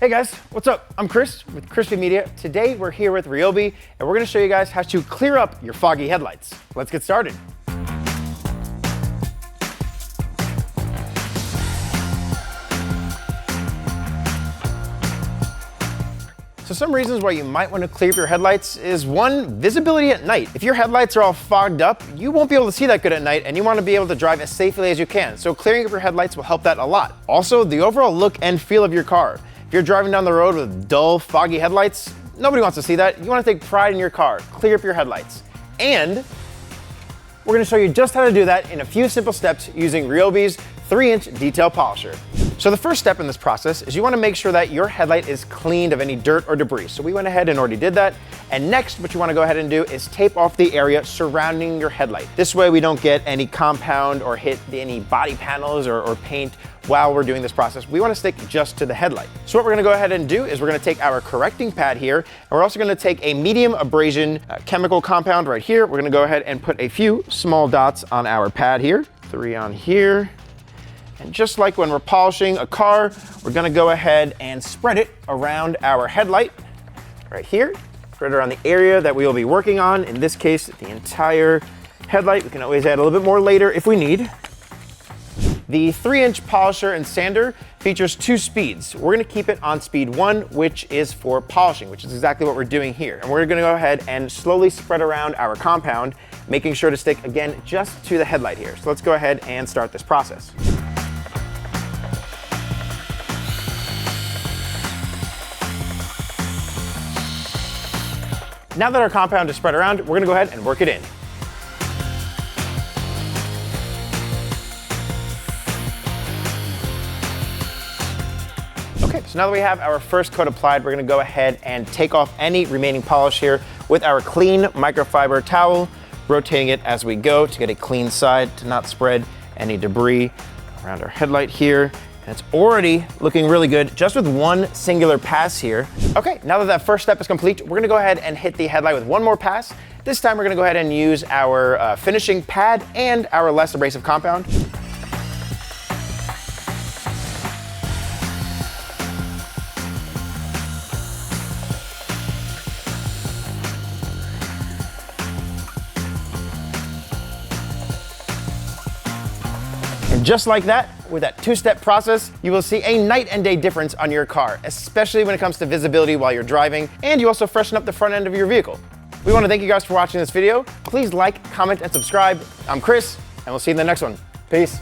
Hey guys, what's up? I'm Chris with Crispy Media. Today we're here with Ryobi and we're going to show you guys how to clear up your foggy headlights. Let's get started. So some reasons why you might want to clear up your headlights is one, visibility at night. If your headlights are all fogged up, you won't be able to see that good at night and you want to be able to drive as safely as you can. So clearing up your headlights will help that a lot. Also, the overall look and feel of your car. If you're driving down the road with dull, foggy headlights, nobody wants to see that. You want to take pride in your car, clear up your headlights. And we're going to show you just how to do that in a few simple steps using Ryobi's 3-inch detail polisher. So the first step in this process is you want to make sure that your headlight is cleaned of any dirt or debris. So we went ahead and already did that. And next, what you want to go ahead and do is tape off the area surrounding your headlight. This way we don't get any compound or hit any body panels or paint while we're doing this process. We want to stick just to the headlight. So what we're going to go ahead and do is we're going to take our correcting pad here, and we're also going to take a medium abrasion chemical compound right here. We're going to go ahead and put a few small dots on our pad here, 3 on here. And just like when we're polishing a car, we're gonna go ahead and spread it around our headlight right here. Spread it around the area that we will be working on. In this case, the entire headlight. We can always add a little bit more later if we need. The 3-inch polisher and sander features 2 speeds. We're gonna keep it on speed 1, which is for polishing, which is exactly what we're doing here. And we're gonna go ahead and slowly spread around our compound, making sure to stick, again, just to the headlight here. So let's go ahead and start this process. Now that our compound is spread around, we're gonna go ahead and work it in. Okay, so now that we have our first coat applied, we're gonna go ahead and take off any remaining polish here with our clean microfiber towel, rotating it as we go to get a clean side to not spread any debris around our headlight here. And it's already looking really good just with one singular pass here. Okay, now that that first step is complete, we're gonna go ahead and hit the headlight with one more pass. This time we're gonna go ahead and use our finishing pad and our less abrasive compound. And just like that, with that 2-step process, you will see a night and day difference on your car, especially when it comes to visibility while you're driving, and you also freshen up the front end of your vehicle. We want to thank you guys for watching this video. Please like, comment, and subscribe. I'm Chris, and we'll see you in the next one. Peace.